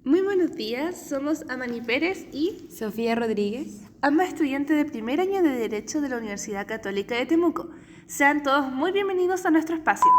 Muy buenos días, somos Amani Pérez y Sofía Rodríguez. ambas estudiantes de primer año de Derecho de la Universidad Católica de Temuco. Sean todos muy bienvenidos a nuestro espacio.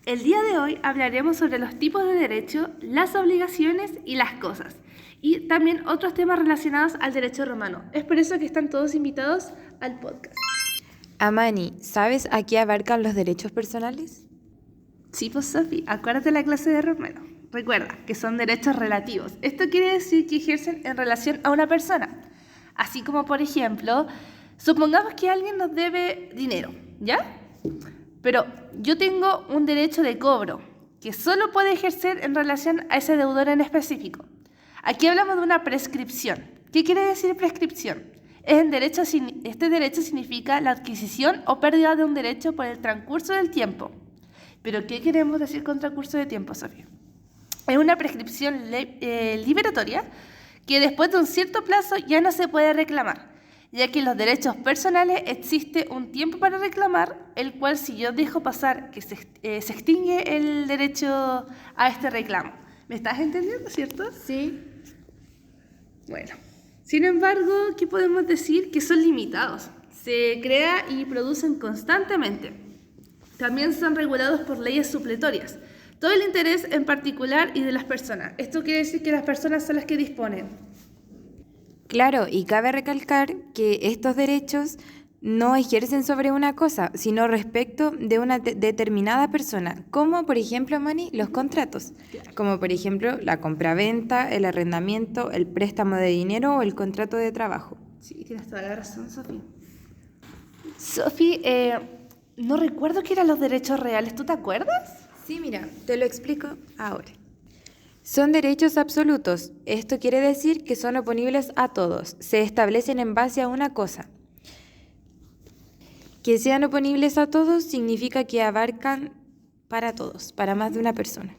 El día de hoy hablaremos sobre los tipos de derecho, las obligaciones y las cosas, y también otros temas relacionados al derecho romano. Es por eso que están todos invitados al podcast. Amani, ¿sabes a qué abarcan los derechos personales? Sí, pues Sofi, acuérdate de la clase de romano. Recuerda que son derechos relativos. Esto quiere decir que ejercen en relación a una persona. Así como, por ejemplo, supongamos que alguien nos debe dinero, ¿ya? Pero yo tengo un derecho de cobro que solo puede ejercer en relación a ese deudor en específico. Aquí hablamos de una prescripción. ¿Qué quiere decir prescripción? Este derecho significa la adquisición o pérdida de un derecho por el transcurso del tiempo. ¿Pero qué queremos decir con transcurso de tiempo, Sofía? Es una prescripción liberatoria que después de un cierto plazo ya no se puede reclamar, ya que en los derechos personales existe un tiempo para reclamar, el cual si yo dejo pasar que se extingue el derecho a este reclamo. ¿Me estás entendiendo, cierto? Sí. Bueno, sin embargo, ¿qué podemos decir? Que son limitados. Se crea y producen constantemente. También son regulados por leyes supletorias. Todo el interés en particular y de las personas. Esto quiere decir que las personas son las que disponen. Claro, y cabe recalcar que estos derechos no ejercen sobre una cosa, sino respecto de una determinada persona, como por ejemplo, Amani, los contratos, como por ejemplo la compraventa, el arrendamiento, el préstamo de dinero o el contrato de trabajo. Sí, tienes toda la razón, Sofi. Sofi, no recuerdo qué eran los derechos reales, ¿tú te acuerdas? Sí, mira, te lo explico ahora. Son derechos absolutos. Esto quiere decir que son oponibles a todos. Se establecen en base a una cosa. Que sean oponibles a todos significa que abarcan para todos, para más de una persona.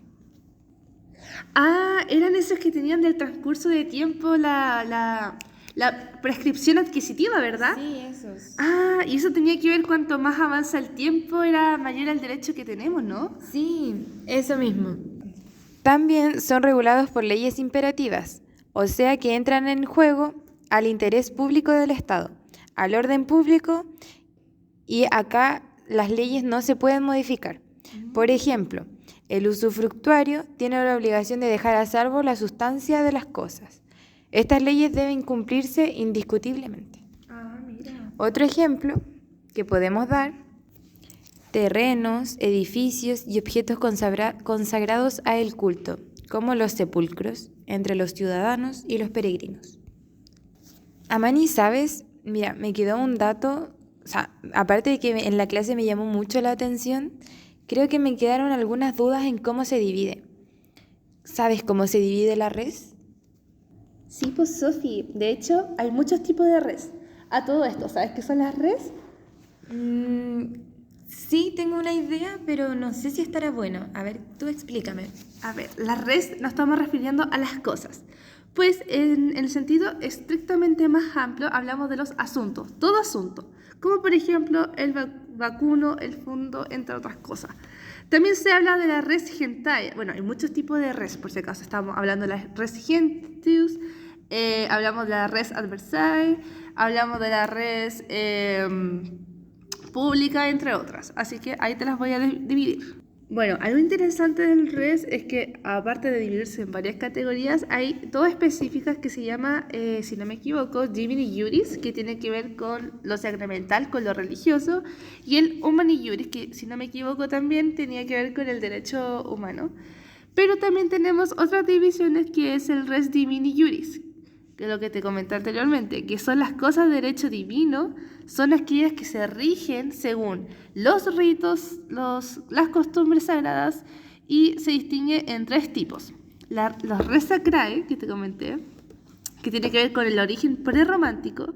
Ah, eran esos que tenían del transcurso de tiempo la prescripción adquisitiva, ¿verdad? Sí, esos. Ah, y eso tenía que ver cuanto más avanza el tiempo, era mayor el derecho que tenemos, ¿no? Sí, eso mismo. También son regulados por leyes imperativas, o sea que entran en juego al interés público del Estado, al orden público, y acá las leyes no se pueden modificar. Por ejemplo, el usufructuario tiene la obligación de dejar a salvo la sustancia de las cosas. Estas leyes deben cumplirse indiscutiblemente. Ah, mira. Otro ejemplo que podemos dar: terrenos, edificios y objetos consagrados a el culto, como los sepulcros, entre los ciudadanos y los peregrinos. Amani, ¿sabes? Mira, me quedó un dato, aparte de que en la clase me llamó mucho la atención, creo que me quedaron algunas dudas en cómo se divide. ¿Sabes cómo se divide la res? Sí, pues Sofi, de hecho hay muchos tipos de res. A todo esto, ¿sabes qué son las res? Sí, tengo una idea, pero no sé si estará bueno. A ver, tú explícame. A ver, las res nos estamos refiriendo a las cosas. Pues en el sentido estrictamente más amplio hablamos de los asuntos, todo asunto, como por ejemplo el vacuno, el fundo, entre otras cosas. También se habla de la res gentae. Bueno, hay muchos tipos de res, por si acaso estamos hablando de la res gentius, hablamos de la res adversae, hablamos de la res pública, entre otras. Así que ahí te las voy a dividir. Bueno, algo interesante del res es que aparte de dividirse en varias categorías, hay dos específicas que se llama, si no me equivoco, Divini Juris, que tiene que ver con lo sacramental, con lo religioso, y el Humani Juris, que si no me equivoco también tenía que ver con el derecho humano. Pero también tenemos otras divisiones que es el Res Divini Juris, que es lo que te comenté anteriormente, que son las cosas de derecho divino, son aquellas que se rigen según los ritos, las costumbres sagradas, y se distingue en tres tipos. Los res sacrae, que te comenté, que tiene que ver con el origen prerromático,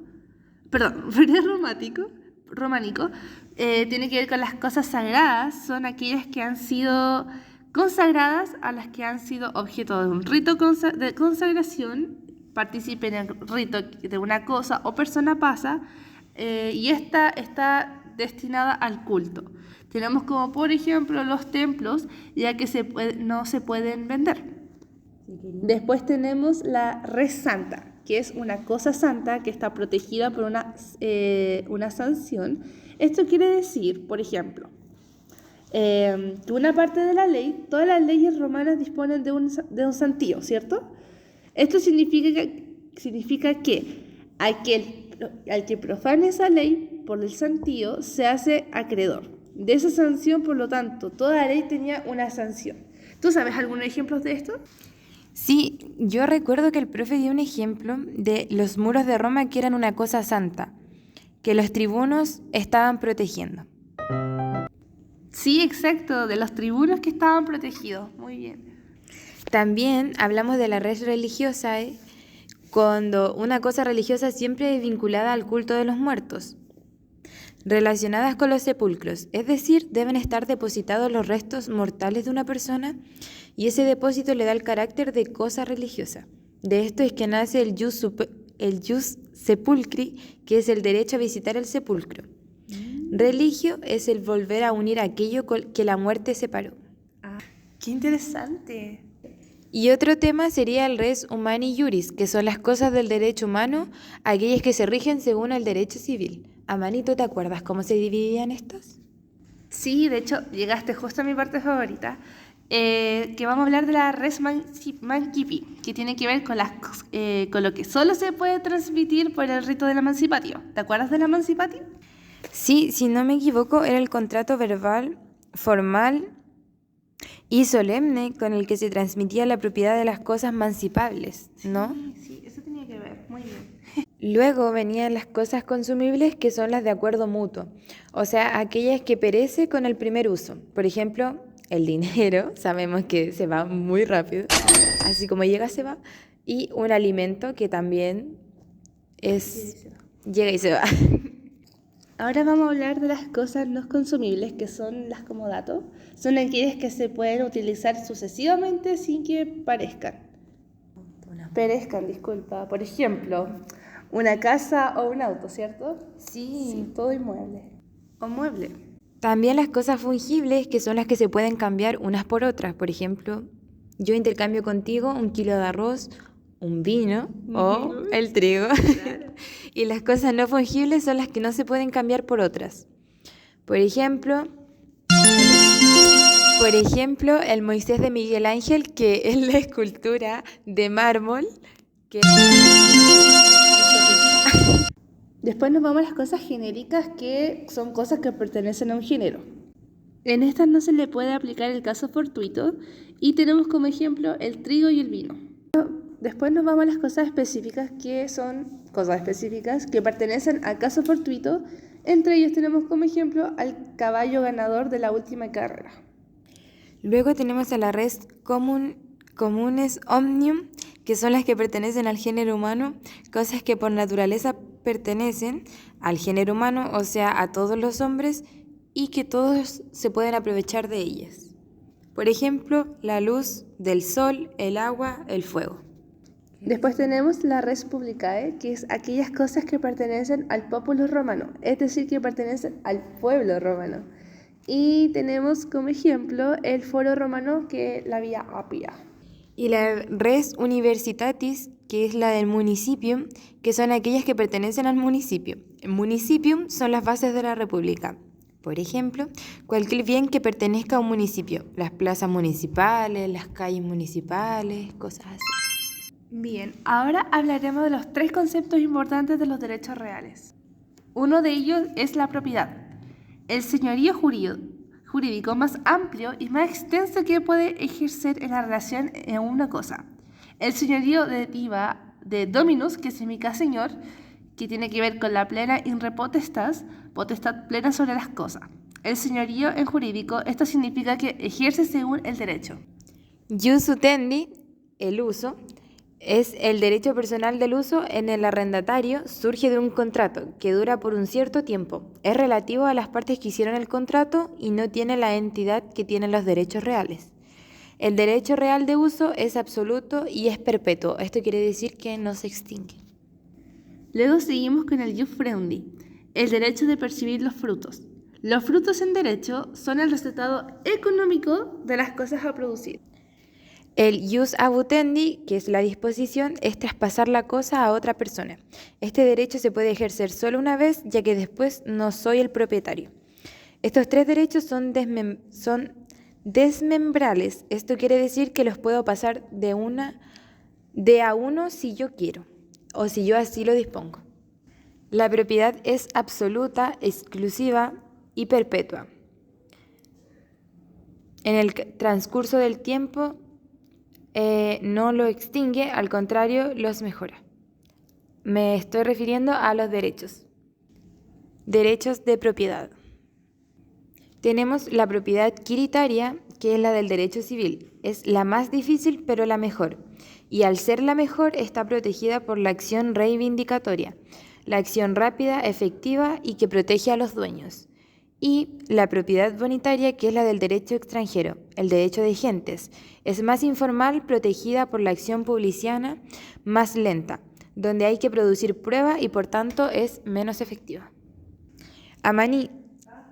románico, tiene que ver con las cosas sagradas, son aquellas que han sido consagradas a las que han sido objeto de un rito de consagración, participen en el rito de una cosa o persona pasa, y esta está destinada al culto. Tenemos como por ejemplo los templos, ya que no se pueden vender. Después tenemos la res santa, que es una cosa santa que está protegida por una sanción. Esto quiere decir, por ejemplo, que una parte de la ley, todas las leyes romanas disponen de un santío, ¿cierto? Esto significa que al que profane esa ley por el santío se hace acreedor de esa sanción. Por lo tanto, toda ley tenía una sanción. ¿Tú sabes algunos ejemplos de esto? Sí, yo recuerdo que el profe dio un ejemplo de los muros de Roma que eran una cosa santa, que los tribunos estaban protegiendo. Sí, exacto, de los tribunos que estaban protegidos. Muy bien. También hablamos de la res religiosa, cuando una cosa religiosa siempre es vinculada al culto de los muertos, relacionadas con los sepulcros, es decir, deben estar depositados los restos mortales de una persona y ese depósito le da el carácter de cosa religiosa. De esto es que nace el jus sepulcri, que es el derecho a visitar el sepulcro. Religio es el volver a unir aquello que la muerte separó. Ah, qué interesante. Y otro tema sería el res humani iuris, que son las cosas del derecho humano, aquellas que se rigen según el derecho civil. Amani, ¿tú te acuerdas cómo se dividían estas? Sí, de hecho, llegaste justo a mi parte favorita, que vamos a hablar de la res mancipi, que tiene que ver con lo que solo se puede transmitir por el rito del emancipatio. ¿Te acuerdas del emancipatio? Sí, si no me equivoco, era el contrato verbal, formal y solemne con el que se transmitía la propiedad de las cosas mancipables, ¿no? Sí, eso tenía que ver, muy bien. Luego venían las cosas consumibles, que son las de acuerdo mutuo, o sea, aquellas que perece con el primer uso. Por ejemplo, el dinero, sabemos que se va muy rápido, así como llega se va, y un alimento que también llega y se va. Ahora vamos a hablar de las cosas no consumibles, que son las comodato. Son aquellas que se pueden utilizar sucesivamente sin que perezcan, disculpa. Por ejemplo, una casa o un auto, ¿cierto? Sí. Todo inmueble. O mueble. También las cosas fungibles, que son las que se pueden cambiar unas por otras. Por ejemplo, yo intercambio contigo 1 kilo de arroz, un vino o el trigo. Claro. Y las cosas no fungibles son las que no se pueden cambiar por otras. Por ejemplo, el Moisés de Miguel Ángel, que es la escultura de mármol que... Después nos vamos a las cosas genéricas, que son cosas que pertenecen a un género. En estas no se le puede aplicar el caso fortuito y tenemos como ejemplo el trigo y el vino. Después nos vamos a las cosas específicas, que son cosas específicas que pertenecen al caso fortuito. Entre ellos tenemos como ejemplo al caballo ganador de la última carrera. Luego tenemos a la res comunes omnium, que son las que pertenecen al género humano, cosas que por naturaleza pertenecen al género humano, o sea, a todos los hombres, y que todos se pueden aprovechar de ellas. Por ejemplo, la luz del sol, el agua, el fuego. Después tenemos la res publicae, que es aquellas cosas que pertenecen al popolo romano, es decir, que pertenecen al pueblo romano. Y tenemos como ejemplo el foro romano, que es la vía Apia. Y la res universitatis, que es la del municipium, que son aquellas que pertenecen al municipio. El municipium son las bases de la república. Por ejemplo, cualquier bien que pertenezca a un municipio, las plazas municipales, las calles municipales, cosas así. Bien, ahora hablaremos de los 3 conceptos importantes de los derechos reales. Uno de ellos es la propiedad, el señorío jurídico más amplio y más extenso que puede ejercer en la relación en una cosa. El señorío deriva de dominus, que significa señor, que tiene que ver con la plena in re potestas, potestad plena sobre las cosas. El señorío en jurídico, esto significa que ejerce según el derecho. Jus utendi, el uso, es el derecho personal del uso en el arrendatario, surge de un contrato que dura por un cierto tiempo. Es relativo a las partes que hicieron el contrato y no tiene la entidad que tienen los derechos reales. El derecho real de uso es absoluto y es perpetuo. Esto quiere decir que no se extingue. Luego seguimos con el jus freudi, el derecho de percibir los frutos. Los frutos en derecho son el resultado económico de las cosas a producir. El jus abutendi, que es la disposición, es traspasar la cosa a otra persona. Este derecho se puede ejercer solo una vez, ya que después no soy el propietario. Estos tres derechos son desmembrables. Esto quiere decir que los puedo pasar de a uno si yo quiero, o si yo así lo dispongo. La propiedad es absoluta, exclusiva y perpetua. En el transcurso del tiempo no lo extingue, al contrario, los mejora. Me estoy refiriendo a los derechos. Derechos de propiedad. Tenemos la propiedad adquiritaria, que es la del derecho civil. Es la más difícil, pero la mejor. Y al ser la mejor, está protegida por la acción reivindicatoria, la acción rápida, efectiva y que protege a los dueños. Y la propiedad bonitaria, que es la del derecho extranjero, el derecho de gentes. Es más informal, protegida por la acción publiciana, más lenta, donde hay que producir prueba y por tanto es menos efectiva. Amani,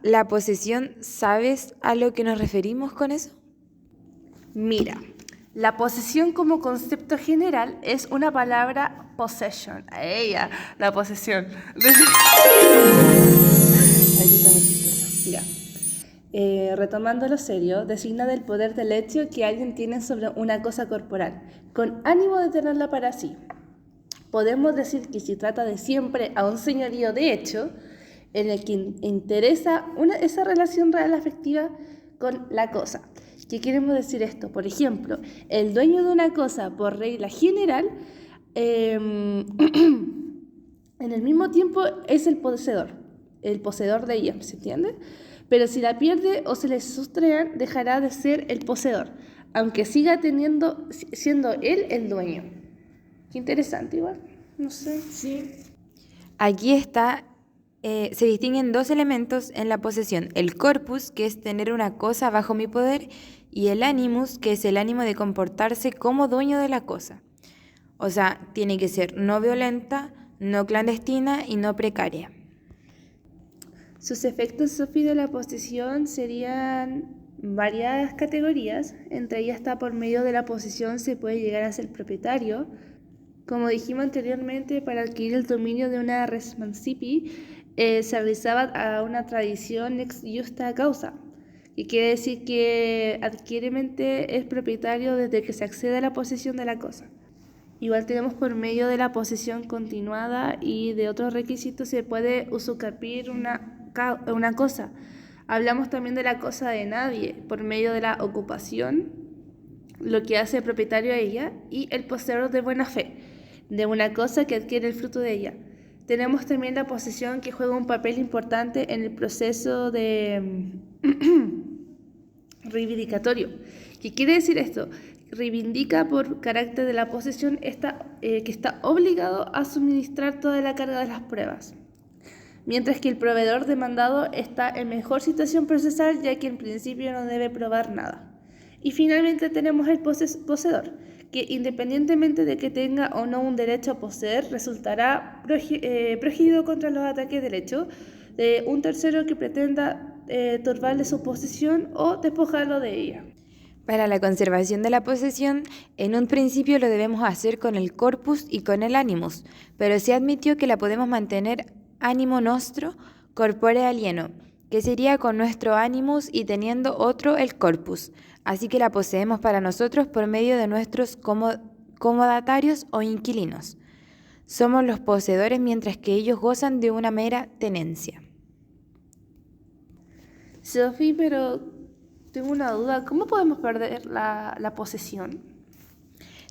la posesión, ¿sabes a lo que nos referimos con eso? Mira, la posesión como concepto general es una palabra possession. A ella, la posesión. Ahí estamos chistosos. Ya. Retomando lo serio, designa del poder del hecho que alguien tiene sobre una cosa corporal, con ánimo de tenerla para sí. Podemos decir que se trata de siempre a un señorío de hecho, en el que interesa esa relación real afectiva con la cosa. ¿Qué queremos decir esto? Por ejemplo, el dueño de una cosa, por regla general, en el mismo tiempo es el poseedor de ella, ¿se entiende? Pero si la pierde o se le sustraen, dejará de ser el poseedor, aunque siga siendo él el dueño. Qué interesante igual, no sé. Sí. Aquí está, se distinguen dos elementos en la posesión: el corpus, que es tener una cosa bajo mi poder, y el animus, que es el ánimo de comportarse como dueño de la cosa. O sea, tiene que ser no violenta, no clandestina y no precaria. Sus efectos, Sophie, de la posesión serían varias categorías. Entre ellas está: por medio de la posesión se puede llegar a ser propietario. Como dijimos anteriormente, para adquirir el dominio de una res mancipi se realizaba a una tradición ex justa causa, y quiere decir que adquiremente es propietario desde que se accede a la posesión de la cosa. Igual tenemos por medio de la posesión continuada y de otros requisitos se puede usucapir una cosa. Hablamos también de la cosa de nadie por medio de la ocupación, lo que hace propietario a ella, y el poseedor de buena fe de una cosa que adquiere el fruto de ella. Tenemos también la posesión, que juega un papel importante en el proceso de reivindicatorio. ¿Qué quiere decir esto? Reivindica por carácter de la posesión que está obligado a suministrar toda la carga de las pruebas, mientras que el proveedor demandado está en mejor situación procesal, ya que en principio no debe probar nada. Y finalmente tenemos el poseedor, que independientemente de que tenga o no un derecho a poseer, resultará protegido contra los ataques del hecho de un tercero que pretenda turbarle su posesión o despojarlo de ella. Para la conservación de la posesión, en un principio lo debemos hacer con el corpus y con el animus, pero se admitió que la podemos mantener animo nostro corpore alieno, que sería con nuestro animus y teniendo otro el corpus. Así que la poseemos para nosotros por medio de nuestros comodatarios o inquilinos. Somos los poseedores mientras que ellos gozan de una mera tenencia. Sophie, pero tengo una duda. ¿Cómo podemos perder la posesión?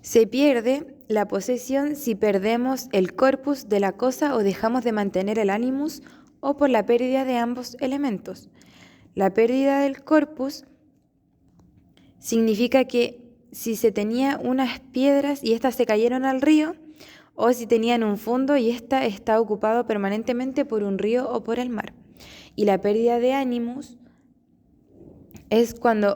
Se pierde la posesión si perdemos el corpus de la cosa o dejamos de mantener el animus, o por la pérdida de ambos elementos. La pérdida del corpus significa que si se tenía unas piedras y éstas se cayeron al río, o si tenían un fondo y ésta está ocupado permanentemente por un río o por el mar. Y la pérdida de animus es cuando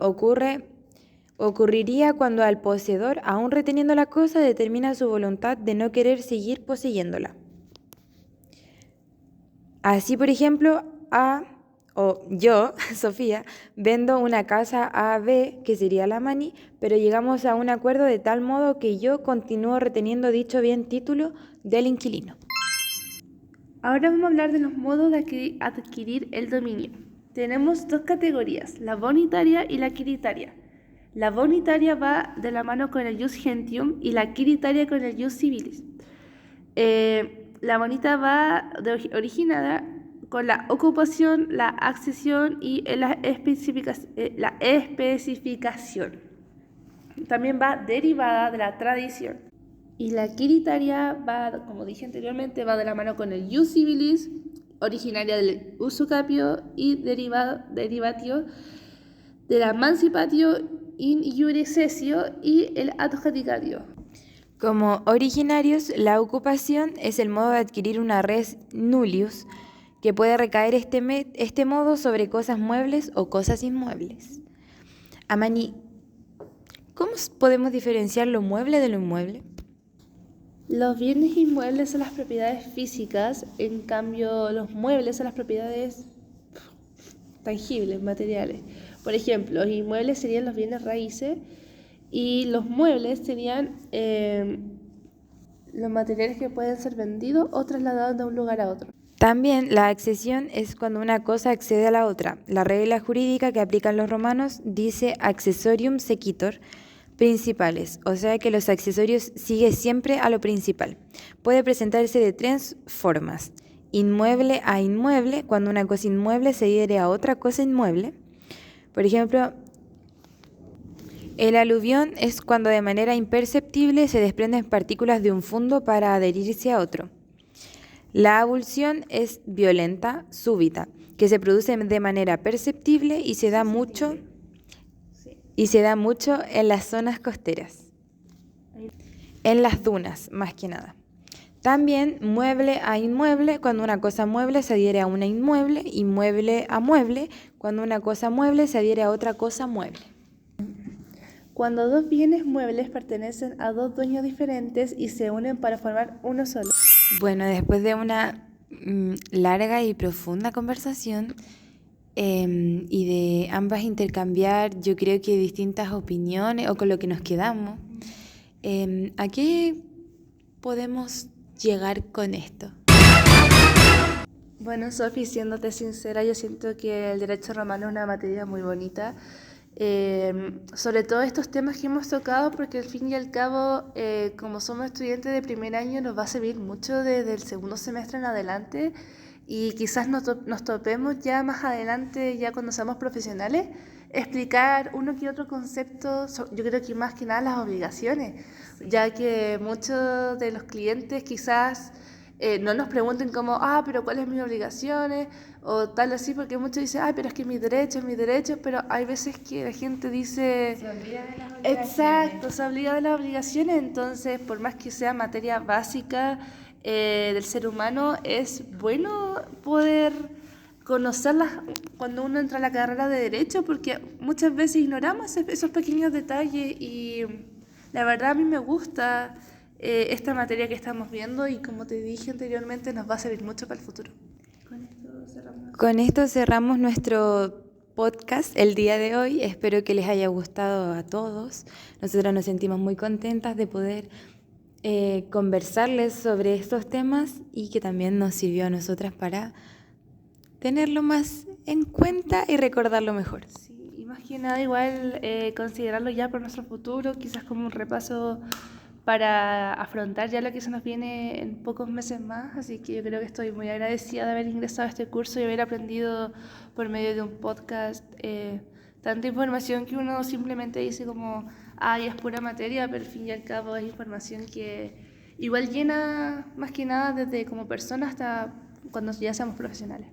ocurriría cuando al poseedor, aún reteniendo la cosa, determina su voluntad de no querer seguir poseyéndola. Así, por ejemplo, o yo, Sofía, vendo una casa a B, que sería la Mani, pero llegamos a un acuerdo de tal modo que yo continúo reteniendo dicho bien título del inquilino. Ahora vamos a hablar de los modos de adquirir el dominio. Tenemos dos categorías, la bonitaria y la quiritaria. La bonitaria va de la mano con el jus gentium y la quiritaria con el jus civilis. La bonita va originada con la ocupación, la accesión y la especificación. También va derivada de la tradición. Y la quiritaria va, como dije anteriormente, va de la mano con el jus civilis, originaria del usucapio y derivatio de la mancipatio in iure cessio y el adjudicatio. Como originarios, la ocupación es el modo de adquirir una res nullius, que puede recaer este modo sobre cosas muebles o cosas inmuebles. Amani, ¿cómo podemos diferenciar lo mueble de lo inmueble? Los bienes inmuebles son las propiedades físicas, en cambio los muebles son las propiedades tangibles, materiales. Por ejemplo, los inmuebles serían los bienes raíces y los muebles serían los materiales que pueden ser vendidos o trasladados de un lugar a otro. También la accesión es cuando una cosa accede a la otra. La regla jurídica que aplican los romanos dice accessorium sequitur principales, o sea que los accesorios siguen siempre a lo principal. Puede presentarse de tres formas: inmueble a inmueble, cuando una cosa inmueble se adhiere a otra cosa inmueble. Por ejemplo, el aluvión es cuando de manera imperceptible se desprenden partículas de un fundo para adherirse a otro. La avulsión es violenta, súbita, que se produce de manera perceptible y se da mucho en las zonas costeras, en las dunas más que nada. También mueble a inmueble, cuando una cosa mueble se adhiere a una inmueble, y mueble a mueble, cuando una cosa mueble se adhiere a otra cosa mueble. Cuando dos bienes muebles pertenecen a dos dueños diferentes y se unen para formar uno solo. Bueno, después de una larga y profunda conversación y de ambas intercambiar, yo creo que distintas opiniones o con lo que nos quedamos, ¿a qué podemos llegar con esto? Bueno, Sofi, siéndote sincera, yo siento que el derecho romano es una materia muy bonita. Sobre todo estos temas que hemos tocado, porque al fin y al cabo, como somos estudiantes de primer año, nos va a servir mucho desde el segundo semestre en adelante, y quizás nos topemos ya más adelante, ya cuando seamos profesionales, explicar uno que otro concepto. Yo creo que más que nada las obligaciones, ya que muchos de los clientes quizás no nos pregunten como, pero ¿cuáles son mis obligaciones? O tal así, porque muchos dicen, pero es que mis derechos, pero hay veces que la gente dice... Se olvida de las obligaciones. Exacto, se olvida de las obligaciones. Entonces, por más que sea materia básica del ser humano, es bueno poder conocerlas cuando uno entra a la carrera de Derecho, porque muchas veces ignoramos esos pequeños detalles, y la verdad a mí me gusta esta materia que estamos viendo, y como te dije anteriormente, nos va a servir mucho para el futuro. Con esto cerramos nuestro podcast el día de hoy. Espero que les haya gustado a todos. Nosotras nos sentimos muy contentas de poder conversarles sobre estos temas, y que también nos sirvió a nosotras para tenerlo más en cuenta y recordarlo mejor. Sí, y más que nada igual considerarlo ya por nuestro futuro, quizás como un repaso para afrontar ya lo que se nos viene en pocos meses más. Así que yo creo que estoy muy agradecida de haber ingresado a este curso y haber aprendido por medio de un podcast tanta información que uno simplemente dice como, es pura materia, pero al fin y al cabo es información que igual llena más que nada desde como persona hasta cuando ya seamos profesionales.